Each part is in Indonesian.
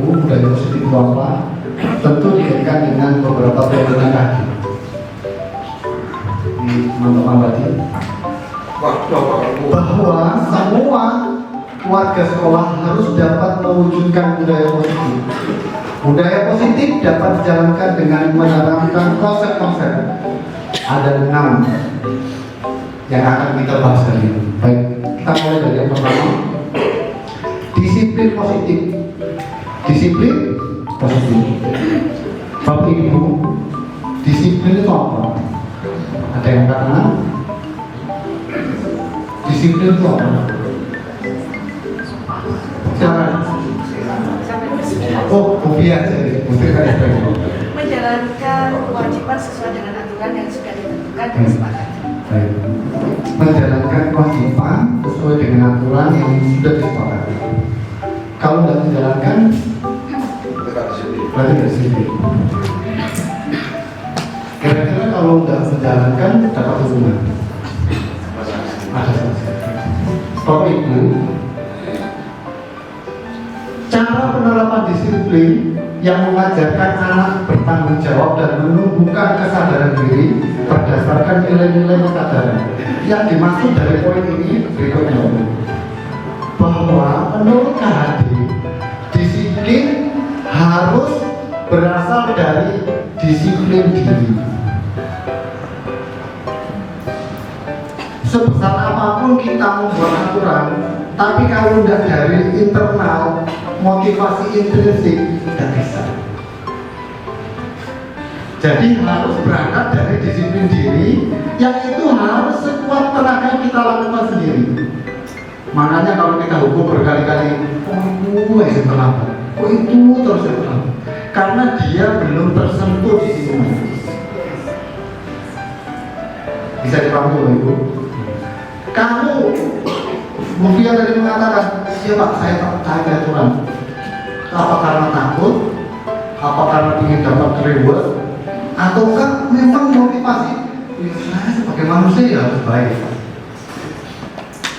Ibu, budaya positif itu apa? Tentu dikaitkan dengan beberapa fenomena tadi. Di teman-teman tadi, bahwa semua warga sekolah harus dapat mewujudkan budaya positif. Budaya positif dapat dijalankan dengan menerapkan konsep-konsep. Ada 6 yang akan kita bahas hari ini. Baik, kita mulai dari yang pertama. Disiplin positif. Disiplin positif. Bapak Ibu, disiplin itu apa? Ada yang katakan disiplin itu apa? Jangan. Oh, hobi aja nih. Menjalankan kewajiban sesuai dengan aturan yang sudah ditentukan dan disepakati. Baik. Menjalankan kewajiban sesuai dengan aturan yang sudah disepakati. Kalau tidak menjalankan, berarti tidak disiplin. Kira-kira kalau tidak menjalankan dapat hukuman? Ada sanksi. Bapak Ibu, cara penerapan disiplin yang mengajarkan anak bertanggung jawab dan menumbuhkan kesadaran diri berdasarkan nilai-nilai kesadaran. Yang dimaksud dari poin ini berikutnya, bahwa menurut KHD disiplin harus berasal dari disiplin diri. Sebesar apapun kita membuat aturan, tapi kalau tidak dari internal, motivasi intrinsik, tidak bisa. Jadi harus berangkat dari disiplin diri, yang itu harus sekuat tenaga yang kita lakukan sendiri. Makanya kalau kita hukum berkali-kali, oh itu terlambat, oh itu terus terlambat, karena dia belum tersentuh di sini. Bisa dipahami Bapak Ibu? Kamu Mufia tadi mengatakan, ya Pak, saya taat aturan. Apa karena takut? Apa karena ingin dapat reward? Ataukah memang motivasi? Ya, saya sebagai manusia ya harus baik.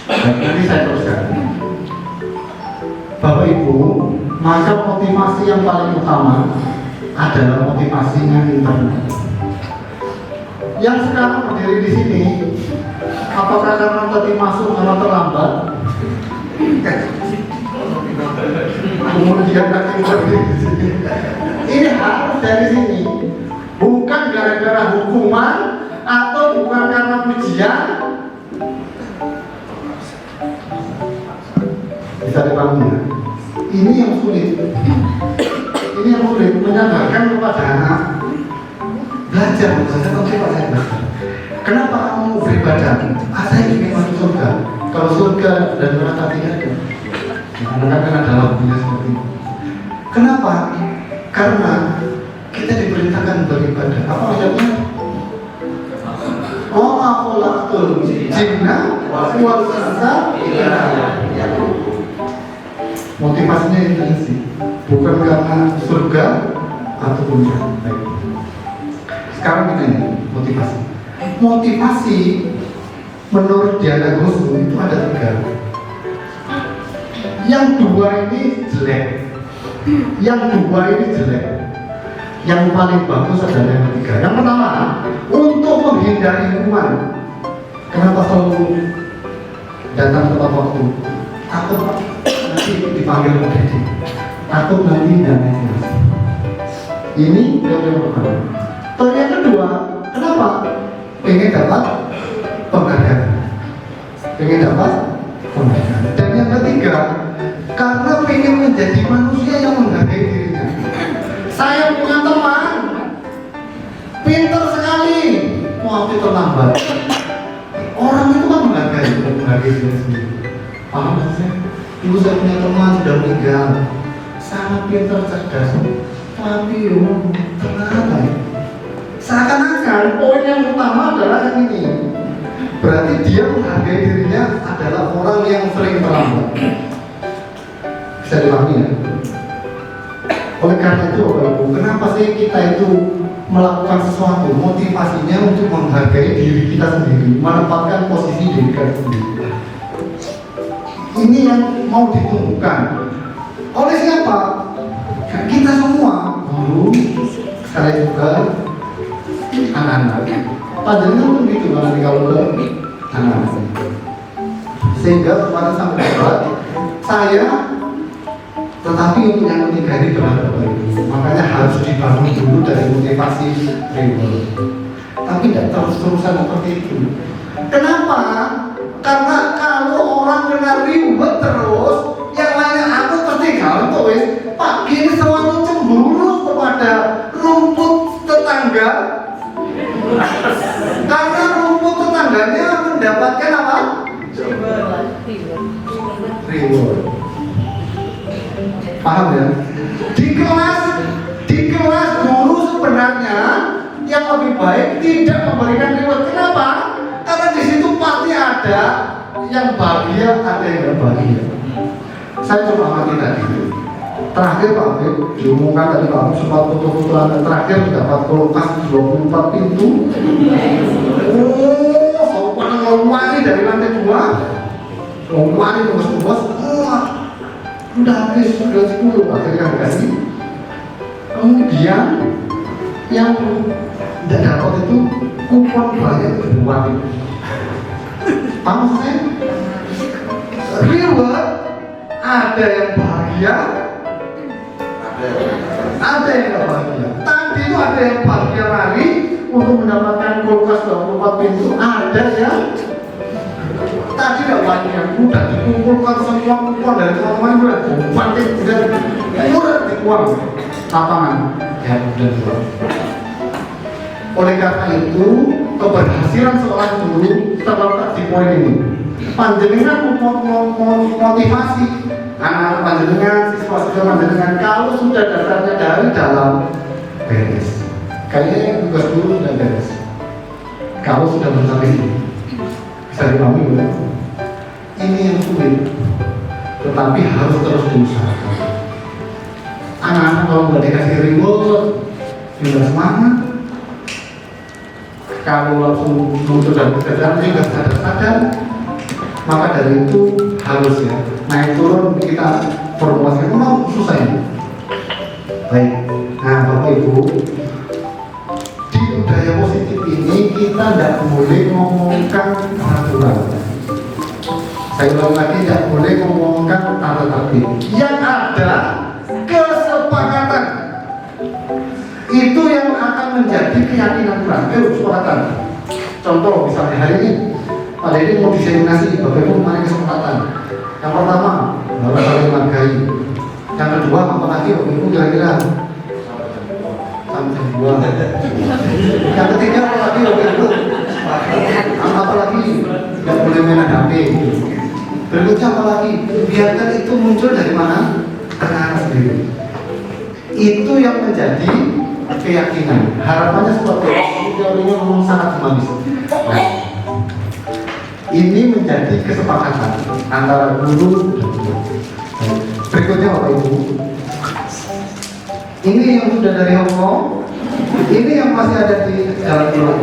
Dan nanti saya teruskan. Bapak Ibu, maka motivasi yang paling utama adalah motivasinya internal. Yang sekarang berdiri di sini, apakah karena tadi masuk karena terlambat? Kemudian kaki berdiri di sini. Ini harus dari sini, bukan gara-gara hukuman atau bukan karena pujian. Bisa dipahami ya? Ini yang sulit. Ini yang sulit menyadarkan kepada anak. Belajar, saya belajar. Kenapa kamu beribadah? Saya ingin masuk surga. Kalau surga dan neraka tidak ada. Karena kan ada lagunya seperti itu. Kenapa? Karena kita diperintahkan beribadah. Apa maksudnya? Oh, akholaktul jinna wal insa illa motivasinya intensif, bukan karena surga ataupun neraka. Sekarang kita ini motivasi. Motivasi menurut Diana Gosmu itu ada 3. Yang 2 ini jelek. Yang 2 ini jelek. Yang paling bagus adalah yang 3. Yang pertama, untuk menghindari hukuman. Kenapa selalu datang tepat waktu? Takut nanti dipanggil polisi. Takut nanti dan lain-lain. Ini yang pertama. Terus yang kedua, kenapa? Pengen dapat penghargaan. Pengen dapat penghargaan. Dan yang ketiga, karena pengen menjadi manusia yang menghargai dirinya. Saya punya teman pintar sekali, mau terlambat. Orang itu kan menghargai diri sendiri. Paham gak sih? Dulu saya punya teman sudah meninggal, sangat pintar, cerdas, tapi ternyata seakan-akan poin yang utama adalah yang ini. Berarti dia menghargai dirinya adalah orang yang sering terlambat. Bisa dipahami ya? Oleh karena itu Bapak Ibu, kenapa sih kita itu melakukan sesuatu? Motivasinya untuk menghargai diri kita sendiri, menempatkan posisi diri kita sendiri. Ini yang mau ditumbuhkan. Oleh siapa? Kita semua, guru, saya juga anak-anak. Panjenengan pun gitu nanti kalau ke anak-anak. Sehingga kemarin sampai dapat saya, tetapi untuk yang ketiga ini berat. Makanya harus dibangun dulu dari motivasi reward. Tapi tidak terus-terusan seperti itu. Kenapa? Karena kalau orang kena reward terus, yang lainnya aku pasti gantung wis. Pak, gini selalu cemburu kepada rumput tetangga. Karena rumput tetangganya mendapatkan apa? Reward. Paham ya? Di kelas guru sebenarnya yang lebih baik tidak memberikan reward. Kenapa? Karena di situ pasti ada yang bahagia, ada yang tidak bahagia. Saya coba amati tadi. Terakhir Pak Beb diumumkan tadi Pak sempat foto-foto terakhir dapat kulkas 24 pintu. Oh, pada ngeluari dari lantai 2. Ngeluari tugas-tugas. Udah habis, udah 10 akhirnya dikasih. Kemudian yang tidak dapat itu kupon banyak berbuat itu. Paham saya? Reward ada yang bahagia, ada yang tidak bahagia. Tadi itu ada yang bahagia lari untuk mendapatkan kulkas 24 pintu, ada yang tadi tidak bahagia. Udah dikumpulkan semua kupon dari teman-teman, udah dibanting, udah dikuang lapangan, ya udah dikuang. Oleh karena itu, keberhasilan seorang guru terletak di poin ini. Panjenengan motivasi anak-anak panjenengan, siswa-siswa panjenengan kalau sudah dasarnya dari dalam beres. Kayaknya tugas guru sudah beres. Kalau sudah mencapai ini, bisa dipahami ya? Ini yang sulit, tetapi harus terus diusahakan. Anak-anak kalau nggak dikasih reward, tidak semangat. Kalau langsung muncul dan kesadaran juga sadar, maka dari itu harus ya naik turun kita formulasi memang susah ini. Baik, nah Bapak Ibu, di budaya positif ini kita tidak boleh ngomongkan peraturan. Saya ulang lagi, tidak boleh ngomongkan tata tertib. Yang ada kesepakatan. Itu yang akan menjadi keyakinan kurang, kesepakatan. Contoh misalnya hari ini, pada ini mau diseminasi, Bapak Ibu kemarin kesepakatan. Yang pertama, harus saling menghargai. Yang kedua, apa lagi Bapak Ibu kira-kira? Sampai dua. Yang ketiga, apa lagi Bapak Ibu? Apa lagi? Tidak boleh main HP. Berikutnya apa lagi? Biarkan itu muncul dari mana? Karena sendiri. Itu yang menjadi keyakinan. Harapannya seperti itu. Teorinya memang sangat humanis. Nah, ini menjadi kesepakatan antara guru dan guru. Berikutnya Bapak Ibu, ini yang sudah dari Hong Kong, ini yang masih ada di jalan pulang.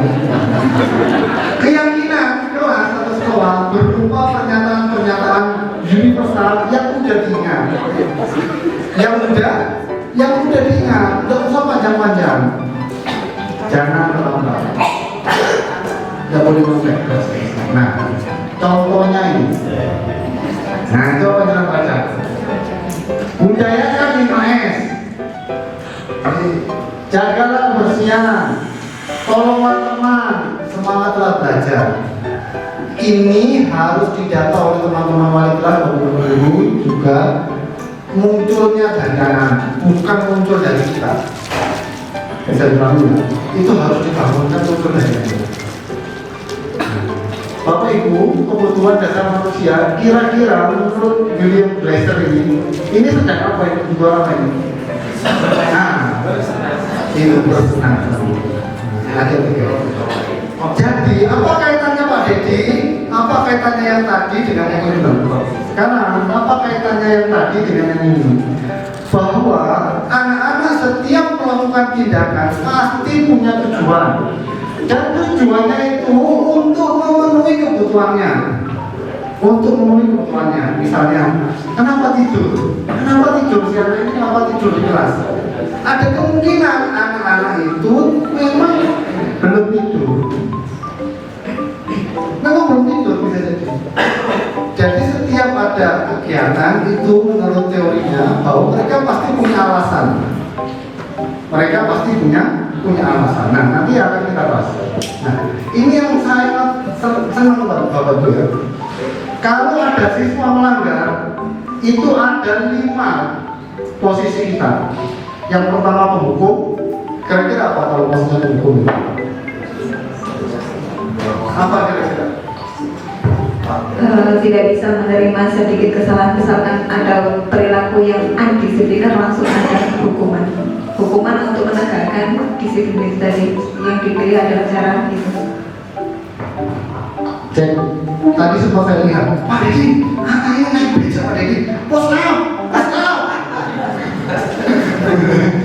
Keyakinan kelas atau sekolah berupa pernyataan-pernyataan universal yang mudah diingat. Yang mudah diingat, tidak usah panjang-panjang. Jangan terlambat. Tidak boleh memperkeras. Nah, contohnya ini. Nah, coba kita baca. Budayakan 5S. Jagalah kebersihan. Tolonglah teman. Semangatlah belajar. Ini harus didata oleh teman-teman wali kelas maupun guru juga. Munculnya dari anak, bukan muncul dari kita. Bisa dibangun. Itu harus dibangunkan muncul dari kita. Bapak Ibu, kebutuhan dasar manusia kira-kira menurut William Glasser ini sedang apa ini? Kebutuhan apa ini? Nah, itu bersenang. Ada tiga. Jadi, apa kaitannya Pak Dedi? Apa kaitannya yang tadi dengan yang ini? Sekarang, apa kaitannya yang tadi dengan yang ini? Bahwa anak-anak setiap melakukan tindakan pasti punya tujuan. Dan tujuannya itu untuk memenuhi kebutuhannya. untuk memenuhi kebutuhannya. Misalnya, kenapa tidur? Kenapa tidur siang ini? Kenapa tidur di kelas? Ada kemungkinan anak-anak itu memang belum tidur. Memang belum tidur bisa jadi. Jadi setiap ada kegiatan itu menurut teorinya bahwa mereka pasti punya alasan. Mereka pasti punya alasan. Nah, nanti akan kita bahas. Nah, ini yang saya senang Bapak Ibu ya. Kalau ada siswa melanggar, itu ada 5 posisi kita. Yang pertama penghukum. Kira-kira apa kalau posisi penghukum? Apa kira-kira? Tidak bisa menerima sedikit kesalahan, misalkan ada perilaku yang undisipliner, langsung ada hukuman untuk menegakkan disiplin tadi yang dipilih adalah cara itu. Cek, tadi sempat saya lihat Pak Dedi, anaknya naik beca Pak Dedi, push up.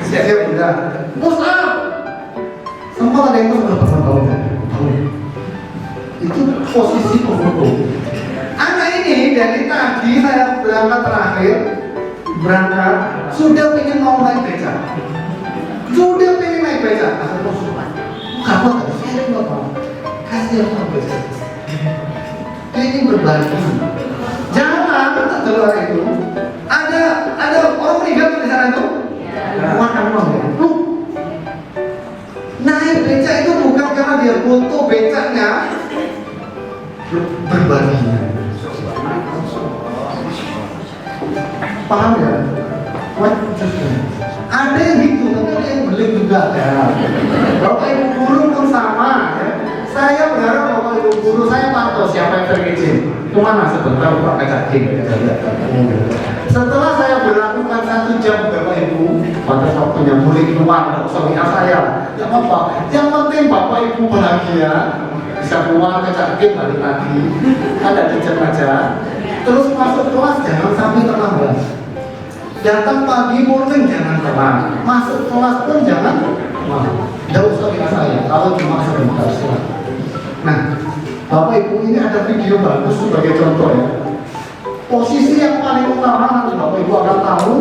Siap udah, push up. Sempat ada yang bangun. Itu posisi penghukum. Anak ini dari tadi saya berangkat sudah pengen mau naik beca, Kamu saya nggak mau kasih apa beca. Dia ingin berbagi. Jangan setelah itu ada orang meninggal di sana itu. Makan uang ya. Naik beca itu bukan karena dia butuh becanya, berbaginya. Paham ya? Ada yang gitu, tapi ada yang beling juga ada. Bapak Ibu guru pun sama ya. Saya berharap Bapak Ibu guru saya pantau siapa yang terkecil. Kemana sebentar Pak kacakin. Setelah saya berlakukan 1 jam Bapak Ibu, pada waktunya boleh keluar usah saya. Tidak apa-apa. Yang penting Bapak Ibu bahagia. Bisa keluar kecakin balik lagi. Ada jejak aja. Terus masuk kelas jangan sampai terlambat. Datang pagi morning jangan telat. Masuk kelas pun jangan telat. Tidak usah dengan saya. Kalau cuma sebentar silakan. Nah, Bapak Ibu ini ada video bagus sebagai contoh ya. Posisi yang paling utama nanti Bapak Ibu akan tahu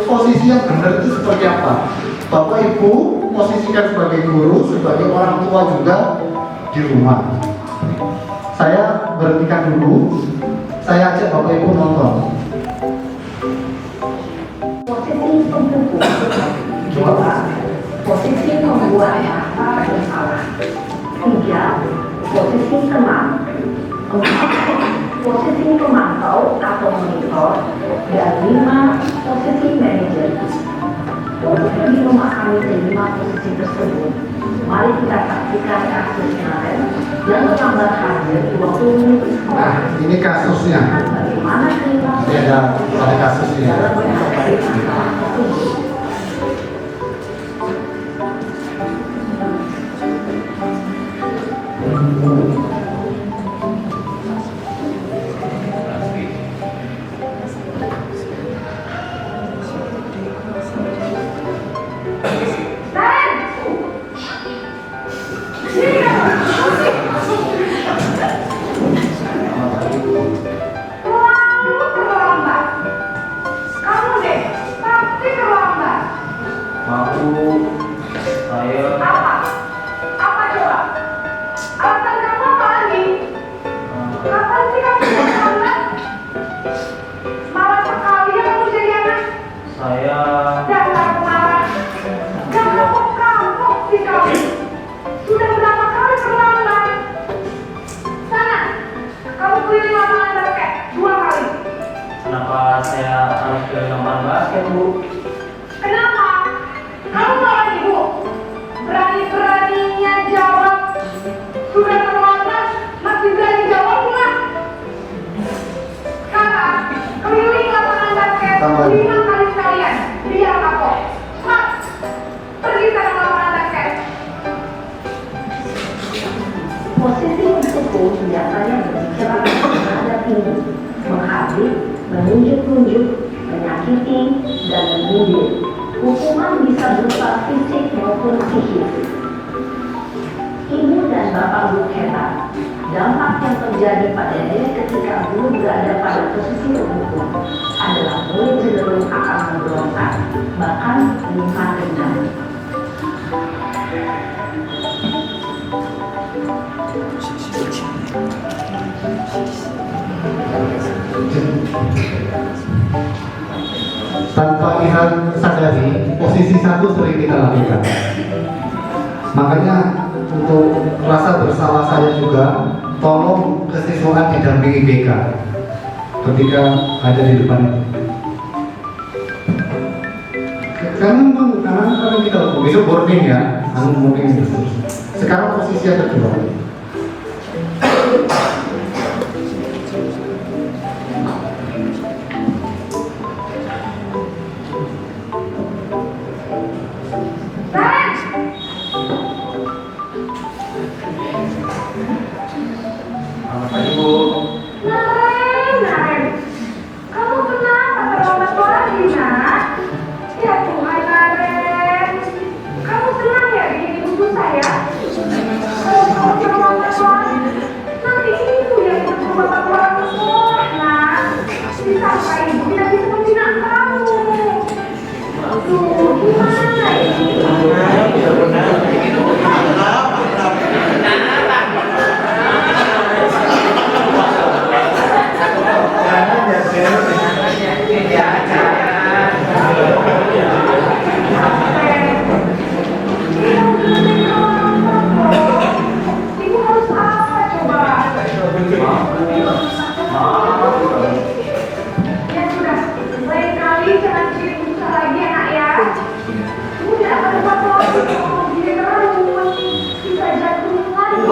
posisi yang benar itu seperti apa. Bapak Ibu posisikan sebagai guru, sebagai orang tua juga di rumah. Saya berhentikan dulu. Saya ajak Bapak Ibu nonton. Posisi penghukum. Coba. Posisi membuat apa bersalah. 3. Posisi teman. 4. Posisi pemantau atau monitor. Dan 5. Posisi manajer. Untuk lebih memahami kelima posisi tersebut, mari kita saksikan kasusnya yang menambah hadir 20 menit. Nah, ini kasusnya. Bagaimana kelima Ada kasusnya. dalam menghadapi masalah tersebut. Kenapa saya harus ke lapangan basket, Bu? Kenapa? Kamu lawan ibu? Berani-beraninya jawab. Sudah terlambat, masih berani jawab pula. Sekarang, keliling lapangan basket 5 kali sekalian. Biar kapok. Mat, pergi ke lapangan basket. Posisi penghukum biasanya berbicara terhadap tinggi, menghabis, menunjuk-nunjuk, menyakiti, dan menyindir. Hukuman bisa berupa fisik maupun psikis. Ibu dan Bapak guru hebat. Dampak yang terjadi pada diri ketika guru berada pada posisi terhukum adalah murid cenderung akan memberontak, bahkan menyimpan dendam. Tanpa kita sadari, posisi satu sering kita lakukan. Makanya untuk rasa bersalah saya juga, tolong kesiswaan didampingi BK ketika ada di depan. Karena kita besok boarding ya, mungkin sekarang posisi yang kedua. Selamat pagi, Bu. Naren, kamu kenapa terlambat lagi, nak? Ya Tuhan, Naren, kamu senang ya bikin ibu saya? Kalau kamu terlambat lagi, nanti ibu yang bertemu bapak orang sekolah, nak. Disangka ibu tidak bisa membina kamu. Aduh, gimana ini? Ibu harus apa coba? Ya sudah, lain kali jangan kirim buka lagi ya nak ya. Ibu tidak akan dapat lagi kalau begini terus. Bisa jatuh lagi.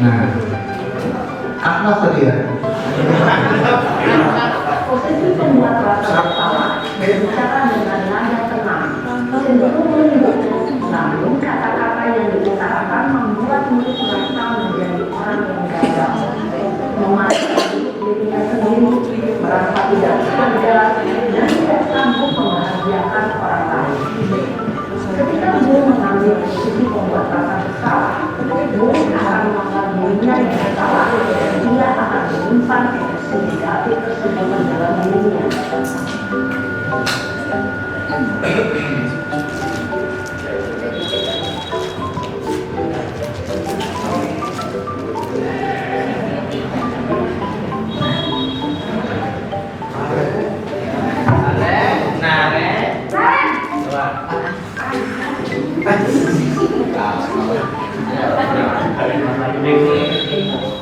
Nah, Ahmad tadi ya. Posisi pembuat rasa bersalah berbicara dengan nada tenang, cenderung melindung. Namun kata-kata yang diutarakan membuat murid merasa menjadi orang yang gagal, memandang dirinya sendiri, merasa tidak berharga dan tidak sanggup membahagiakan orang lain. Ketika guru mengambil posisi pembuat rasa bersalah, guru akan menganggap dirinya yang bersalah. Dia akan menyimpan emosi negatif tersebut dalam dirinya.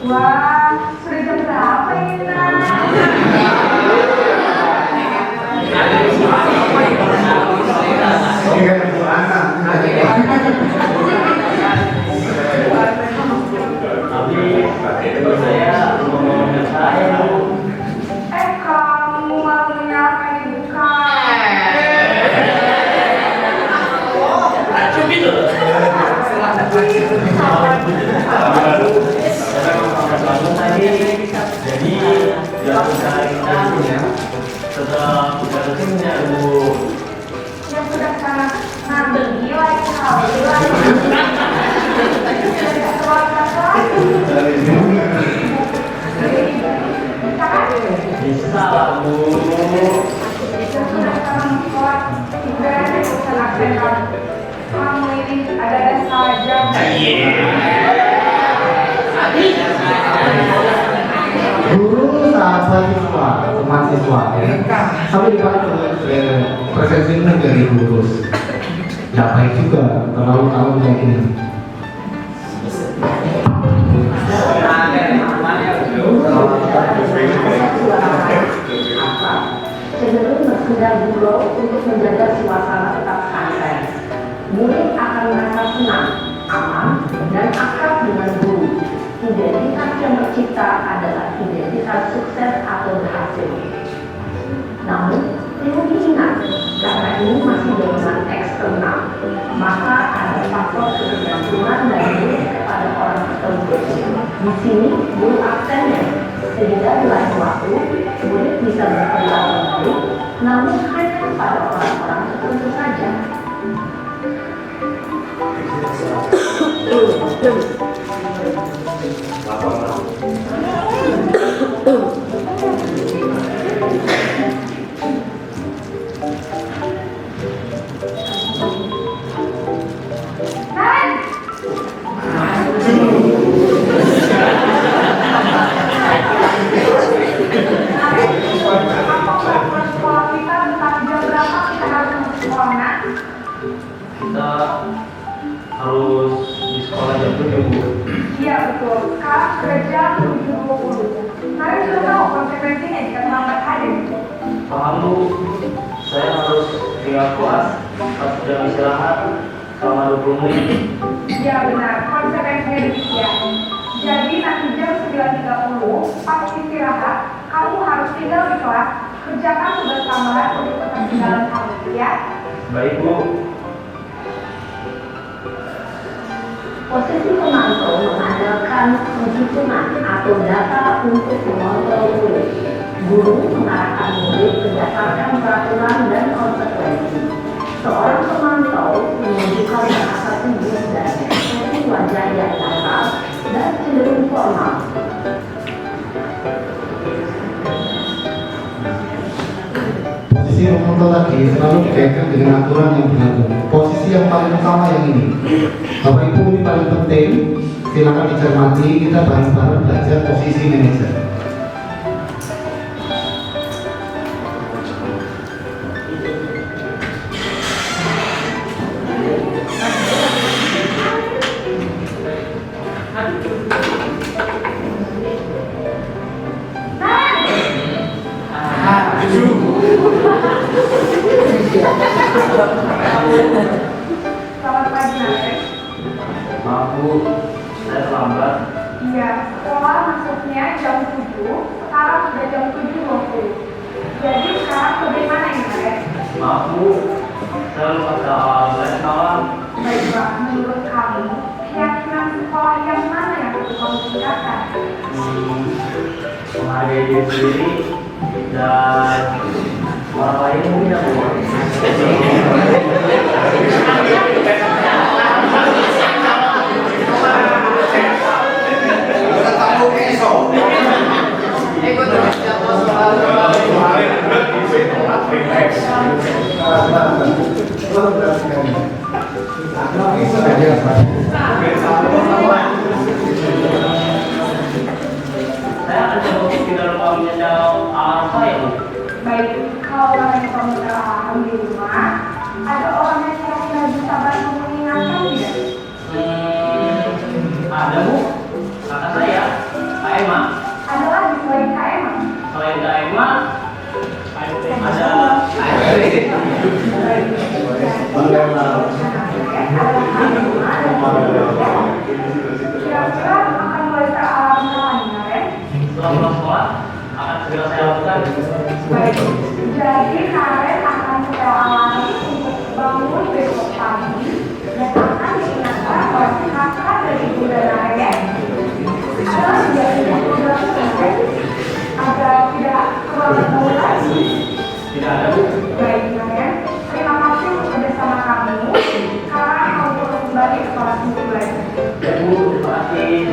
Wah, sudah jam berapa ini, nak? Ini kan ibu anak. Tapi itu saya ngomongin saya, Bu. Kamu malunya kayak bukan. Jadi jangan cari setelah kita ketimnya, Bu. Yang sudah sana ngambil gila itu hal gila. Tidak terlambat lagi. Bisa kan? Bisa lah, Bu. Yang sudah sekarang sekolah ibaratnya bisa lakukan kamu ini ada-ada saja. Guru sahabat siswa, teman siswa ya. Sampai di mana presensi dari guru. Gak baik juga terlalu tahun kayak gini. Cenderung berpindah gurau untuk menjaga suasana tetap santai. Murid akan merasa senang, aman, dan akrab dengan guru. Identitas yang tercipta adalah identitas sukses atau berhasil. Namun, perlu diingat, karena ini masih dorongan eksternal, maka ada faktor ketergantungan dari murid kepada orang tertentu. Di sini, guru absennya, sehingga di lain waktu saja. Kita harus di sekolah jam 7, Bu. Iya betul, sekarang sudah jam 7.20. Kalian sudah tahu konsekuensinya jika terlambat hadir. Paham, Bu? Saya harus tinggal kelas pas jam istirahat selama 20 menit. Iya benar, konsekuensinya demikian. Jadi nanti jam 9.30 pas istirahat, kamu harus tinggal di kelas, kerjakan tugas tambahan untuk ketertinggalan kamu, ya. Baik, Bu. Posisi pemantau mengandalkan penghitungan atau data untuk mengontrol murid. Guru mengarahkan murid berdasarkan peraturan dan konsekuensi. Seorang pemantau menunjukkan bahasa tubuh dan ekspresi wajah yang datar dan cenderung formal. Posisi pemantau tadi selalu dikaitkan dengan aturan yang berlaku. Posisi yang paling utama yang ini, Bapak Ibu, ini paling penting. Silakan dicermati, kita bareng-bareng belajar posisi manajer. Selamat pagi, Nare. Maaf, Bu. Saya terlambat. Iya, sekolah masuknya jam 7, sekarang sudah jam 7.20. Jadi sekarang bagaimana ini, Nare? Maaf, Bu. Saya lupa les kawan. Baiklah, menurut kamu, keyakinan sekolah yang mana yang perlu kamu tingkatkan? Menghargai diri sendiri dan orang lain mungkin ya, Bu. Saya akan coba untuk tidak lupa menyandang alarm saya, Bu. Baik, kalau orang yang kamu teraham di rumah, ada orang yang kira-kira bisa bantu mengingatkan tidak? Ada, Bu. Kakak saya, Kak Emma. Ada lagi selain Kak Emma? Selain Kak Emma, ada Kira-kira akan mulai teralarm kapan, Nare? setelah pulang sekolah akan segera saya lakukan. Baik, jadi Karen akan setel alarm untuk bangun besok pagi dan akan diingatkan oleh kakak dan ibu dan ayah. Ada tidak tidak program Karen agar tidak terlambat bangun lagi. Tidak ada, Bu. Baik, Karen. Terima kasih untuk kerjasama kamu. Sekarang kamu perlu kembali ke kelas untuk belajar. Ya, Bu. Terima kasih.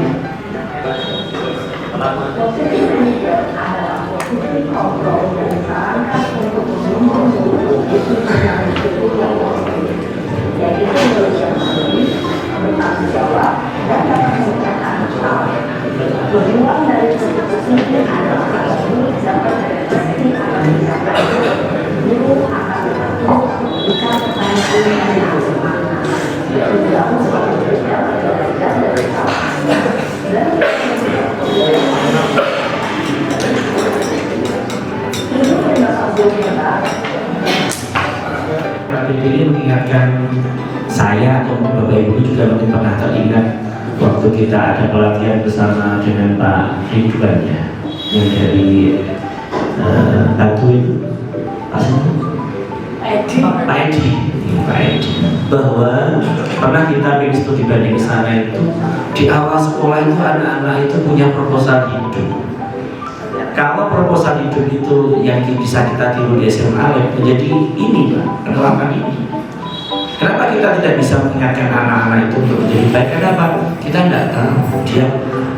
Posisi manajer adalah posisi kontrol yang disarankan untuk memimpin murid itu dengan risiko yang positif, yaitu murid yang mandiri, bertanggung jawab, dan dapat mengerjakan hal. Tujuan dari posisi ini adalah agar murid dapat berekspresi akan dicapai. Guru akan bertanggung memberikan kepada murid yang semangat, tujuan sebagai murid dapat belajar dari kesalahannya dan Praktik ini mengingatkan saya atau Bapak Ibu juga mungkin pernah teringat waktu kita ada pelatihan bersama dengan Pak Ridwan ya, yang dari Batu itu, Pak Edi, bahwa pernah kita studi banding sana itu di awal sekolah itu anak-anak itu punya proposal hidup. Kalau proposal hidup itu yang bisa kita tiru di SMA menjadi ini Pak, penerapan ini Kenapa kita tidak bisa mengingatkan anak-anak itu untuk menjadi baik? Kenapa? Kita tidak tahu dia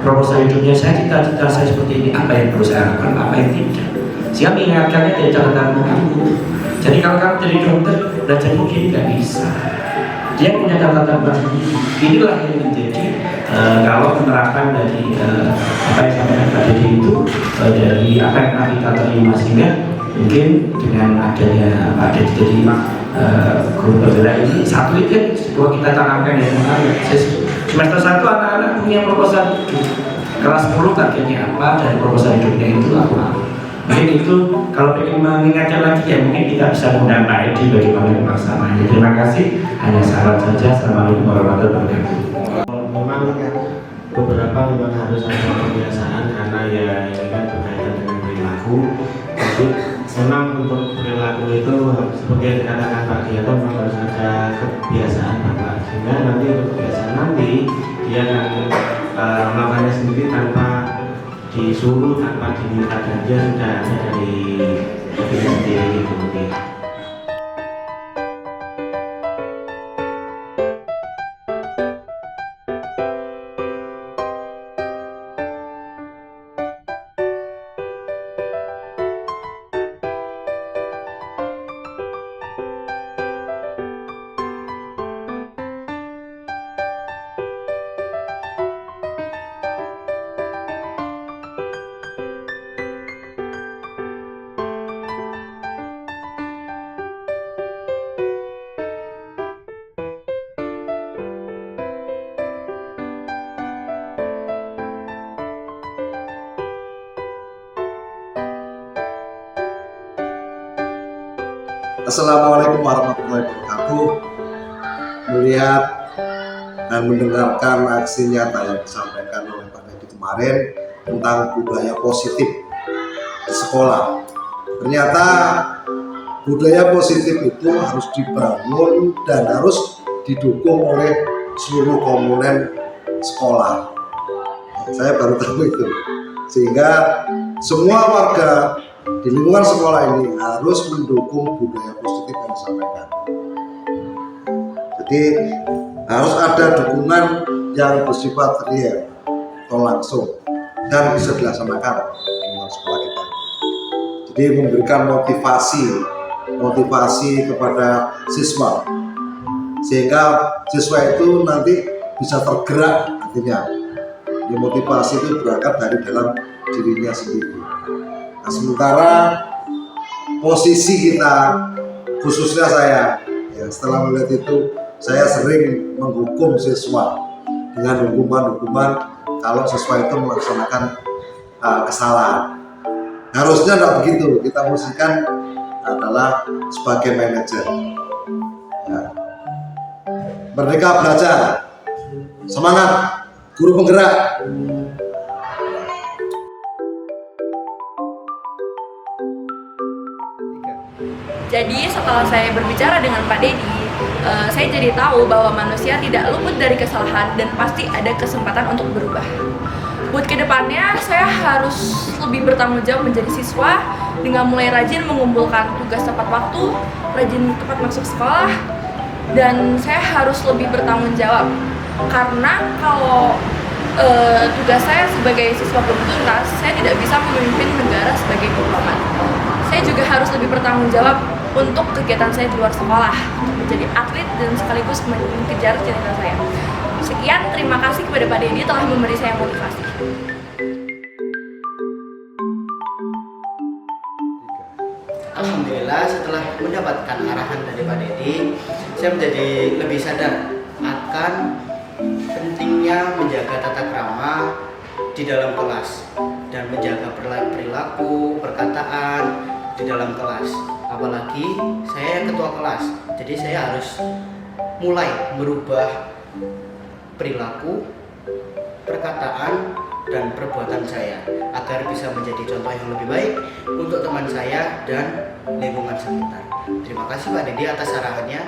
proposal hidupnya, saya cita-cita saya seperti ini, apa yang perlu saya lakukan, apa yang tidak. Sehingga mengingatkannya dari catatan kamu. Jadi kalau kamu jadi dokter, belajar mungkin nggak bisa. Dia punya catatan begini. Inilah yang menjadi kalau menerapkan dari apa yang disampaikan Pak Dedi itu dari apa yang pernah kita terima, sehingga mungkin dengan adanya Pak Dedi jadi guru bergerak ini satu itu bahwa kita tanamkan yang menarik. Semester 1 anak-anak punya proposal hidup, kelas 10 targetnya apa, dari proposal hidupnya itu apa. Mungkin itu kalau ingin mengingatkan lagi ya mungkin kita bisa mengundang Pak Edi bagaimana pelaksanaannya. Terima kasih, hanya sahabat saja. Assalamualaikum warahmatullahi wabarakatuh. Memang beberapa memang harus ada kebiasaan karena ya ini kan berkaitan dengan perilaku. Jadi memang untuk perilaku itu seperti yang dikatakan Pak Giato memang harus ada kebiasaan Bapak, sehingga nanti untuk kebiasaan nanti dia akan melakukannya sendiri tanpa disuruh, tanpa diminta, dan dia sudah ada dari diri sendiri gitu mungkin. Assalamualaikum warahmatullahi wabarakatuh. Melihat dan mendengarkan aksi nyata yang disampaikan oleh Pak Dedi kemarin tentang budaya positif di sekolah. Ternyata budaya positif itu harus dibangun dan harus didukung oleh seluruh komponen sekolah. Saya baru tahu itu. Sehingga semua warga di lingkungan sekolah ini harus mendukung budaya positif yang disampaikan. Jadi harus ada dukungan yang bersifat real atau langsung dan bisa dilaksanakan di lingkungan sekolah kita. Jadi memberikan motivasi kepada siswa, sehingga siswa itu nanti bisa tergerak. Artinya motivasi itu berangkat dari dalam dirinya sendiri. Nah, sementara posisi kita, khususnya saya, ya, setelah melihat itu, saya sering menghukum siswa dengan hukuman-hukuman kalau siswa itu melaksanakan kesalahan. Harusnya tidak begitu. Kita mestikan adalah sebagai manajer. Ya. Merdeka belajar, semangat, guru penggerak. Jadi setelah saya berbicara dengan Pak Dedi, saya jadi tahu bahwa manusia tidak luput dari kesalahan dan pasti ada kesempatan untuk berubah. Buat kedepannya, saya harus lebih bertanggung jawab menjadi siswa dengan mulai rajin mengumpulkan tugas tepat waktu, rajin tepat masuk sekolah, dan saya harus lebih bertanggung jawab. Karena kalau tugas saya sebagai siswa belum tuntas, saya tidak bisa memimpin negara sebagai diplomat. Saya juga harus lebih bertanggung jawab untuk kegiatan saya di luar sekolah, menjadi atlet dan sekaligus mengejar cita-cita saya. Sekian, terima kasih kepada Pak Dedi telah memberi saya motivasi. Alhamdulillah, setelah mendapatkan arahan dari Pak Dedi, saya menjadi lebih sadar akan pentingnya menjaga tata krama di dalam kelas dan menjaga perilaku, perkataan di dalam kelas. Apalagi saya ketua kelas, jadi saya harus mulai merubah perilaku, perkataan, dan perbuatan saya agar bisa menjadi contoh yang lebih baik untuk teman saya dan lingkungan sekitar. Terima kasih Pak Dedi atas arahannya.